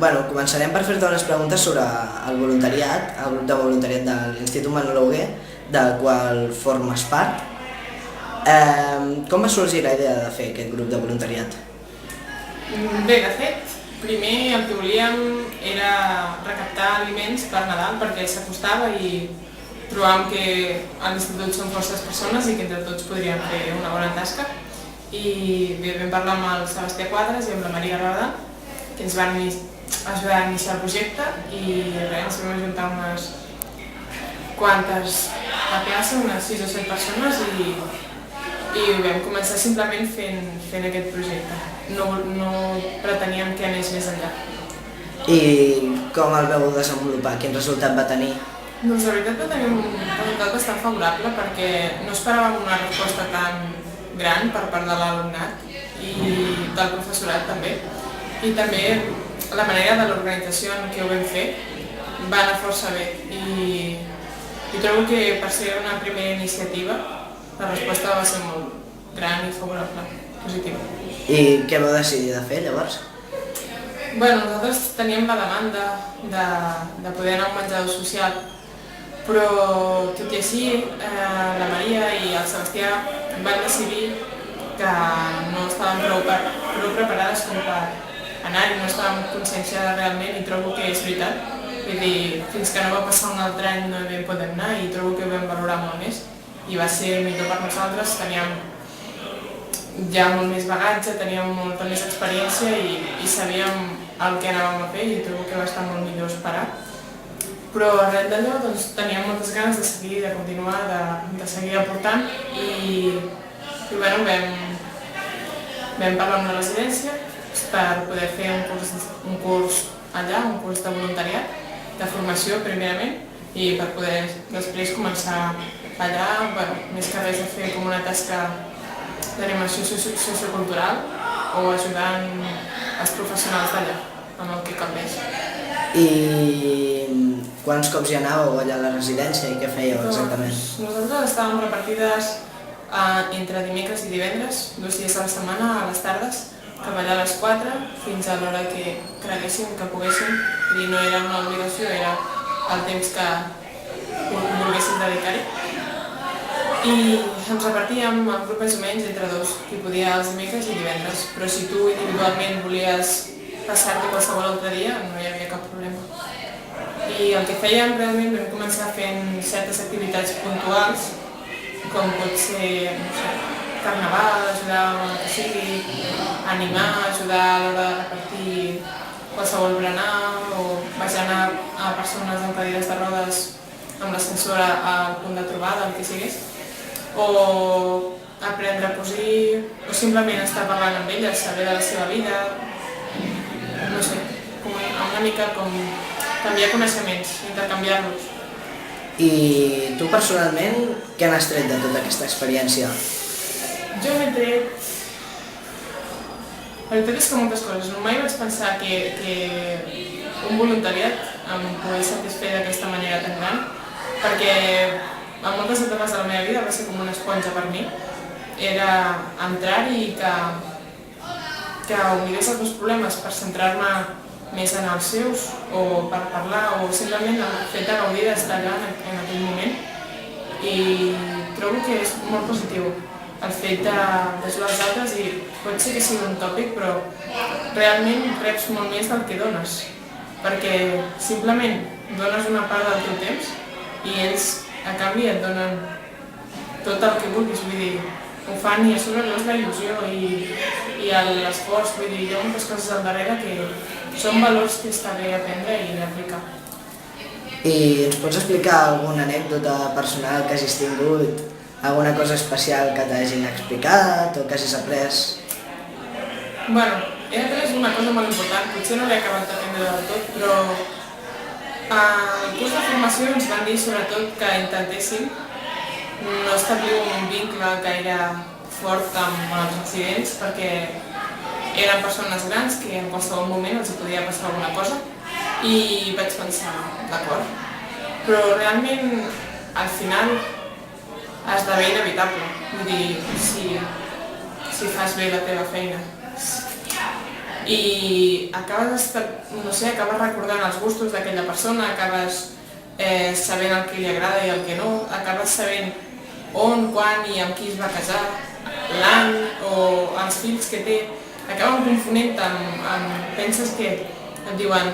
Començarem per fer-te unes preguntes sobre el voluntariat, el grup de voluntariat de l'Institut Manuel Hugué, del qual formes part. Com va sorgir la idea de fer aquest grup de voluntariat? Bé, de fet, primer el que volíem era recaptar aliments per Nadal perquè s'acostava i trobàvem que a l'institut són forces persones i que entre tots podríem fer una bona tasca. I bé, vam parlar amb el Sebastià Quadres i amb la Maria Roda, que ens van ajudar a iniciar el projecte i res, ens vam ajuntar unes quantes a classe, unes 6 o 7 persones i vam començar simplement fent aquest projecte. No preteníem que anés més enllà. I com el veu desenvolupar? Quin resultat va tenir? Doncs la veritat va tenir un resultat bastant favorable perquè no esperàvem una resposta tan gran per part de l'alumnat i del professorat també. I també la manera de l'organització en què ho vam fer va anar força bé i trobo que per ser una primera iniciativa la resposta va ser molt gran i favorable, positiva. I què vau decidir de fer llavors? Nosaltres teníem la demanda de poder anar a un menjador social, però tot i així la Maria i el Sebastià van decidir que no estaven prou preparades com per anar-hi, no estàvem conscienciades realment i trobo que és veritat. Vull dir, fins que no va passar un altre any no hi podem anar i trobo que ho vam valorar molt més i va ser millor per nosaltres. Teníem ja molt més bagatge, teníem molta més experiència i sabíem el que anàvem a fer i trobo que va estar molt millor esperar. Però arrel d'allò doncs, teníem moltes ganes de seguir, de continuar, de seguir aportant i vam parlar amb la residència per poder fer un curs allà, un curs de voluntariat, de formació primerament i per poder després començar allà, més que res a fer com una tasca d'animació sociocultural o ajudant els professionals d'allà amb el que calgués. I quants cops hi anàveu allà a la residència i què fèieu exactament? Nosaltres estàvem repartides entre dimecres i divendres, 2 dies a la setmana, a les tardes, cap allà a les 4 fins a l'hora que creguéssim, que poguéssim. I no era una obligació, era el temps que volguéssim dedicar-hi. I ens repartíem el grup més o menys entre 2, qui podia els dimecres i divendres, però si tu individualment volies passar-te qualsevol altre dia no hi havia cap problema. I el que fèiem realment vam començar fent certes activitats puntuals, com pot ser, carnaval, ajudar amb el que sigui, animar, ajudar a l'hora de repartir qualsevol berenar o baixar a persones amb cadires de rodes amb l'ascensor al punt de trobada, el que sigués, o aprendre a cosir, o simplement estar parlant amb elles, saber de la seva vida, no sé, una mica com canviar coneixements, intercanviar-los. I tu personalment, què n'has tret de tota aquesta experiència? Jo m'he tret... La veritat és que moltes coses. Mai vaig pensar que un voluntariat em pogués satisfer d'aquesta manera tan gran, perquè en moltes etapes de la meva vida va ser com una esponja per mi. Era entrar-hi i que oblidés els meus problemes per centrar-me més en els seus o per parlar o simplement el fet de gaudir d'estar allà en aquell moment. I trobo que és molt positiu el fet d'ajudar els altres i pot ser que sigui un tòpic, però realment reps molt més del que dones, perquè simplement dones una part del teu temps i ells a canvi et donen tot el que vulguis, vull dir, ho fan i a sobre veus la il·lusió i l'esforç, vull dir, hi ha moltes coses al darrere que són valors que està bé aprendre i aplicar. I ens pots explicar alguna anècdota personal que hagis tingut? Alguna cosa especial que t'hagin explicat o que hagis après? He après una cosa molt important, potser no l'he acabat d'aprendre del tot, però al curs de formació ens van dir sobretot que intentéssim no establir un vincle gaire fort amb els residents perquè eren persones grans que en qualsevol moment els podia passar alguna cosa i vaig pensar, d'acord, però realment al final esdevé inevitable, vull dir, si fas bé la teva feina. i acabes recordant els gustos d'aquella persona, acabes sabent el que li agrada i el que no, acabes sabent on, quan i amb qui es va casar, l'any o els fills que té, acaben confonent-te penses que et diuen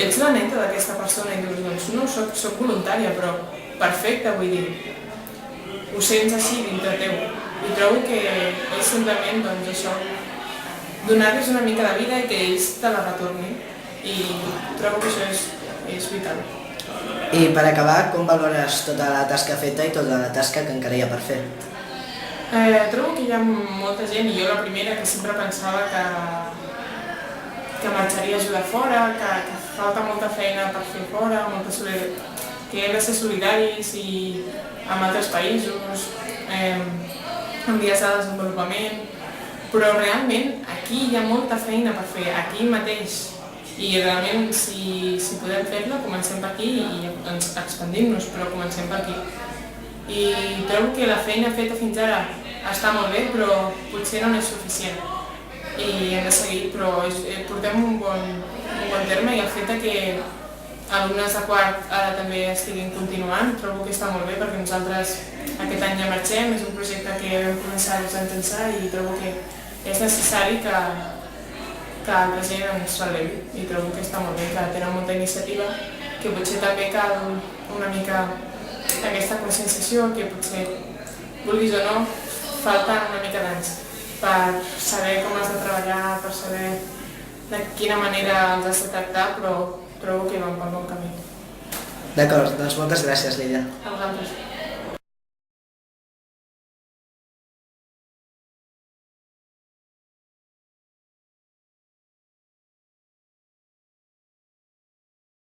ets la neta d'aquesta persona i dius, doncs no, soc voluntària, però perfecte, vull dir, ho sents així dintre teu. I trobo que és simplement doncs, això, donar-los una mica de vida i que ells te la retornin. I trobo que això és vital. I per acabar, com valores tota la tasca feta i tota la tasca que encara hi ha per fer? Trobo que hi ha molta gent, i jo la primera, que sempre pensava que marxaria a ajudar fora, que falta molta feina per fer fora, que hem de ser solidaris i amb altres països, amb vies de desenvolupament, però realment aquí hi ha molta feina per fer, aquí mateix, i realment si podem fer-la comencem per aquí i ens expandim-nos, però comencem per aquí. I trobo que la feina feta fins ara està molt bé, però potser no és suficient i hem de seguir, però portem un bon terme i el fet que alumnes de quart ara també estiguin continuant trobo que està molt bé perquè nosaltres aquest any ja marxem, és un projecte que vam començar els anys ençà i trobo que és necessari que la gent ens relevi i trobo que està molt bé, que tenen molta iniciativa, que potser també cal una mica aquesta conscienciació, que potser, vulguis o no, falten una mica d'anys per saber com has de treballar, per saber de quina manera els has de tractar, però trobo que van pel bon camí. D'acord, doncs moltes gràcies, Lídia. A vosaltres.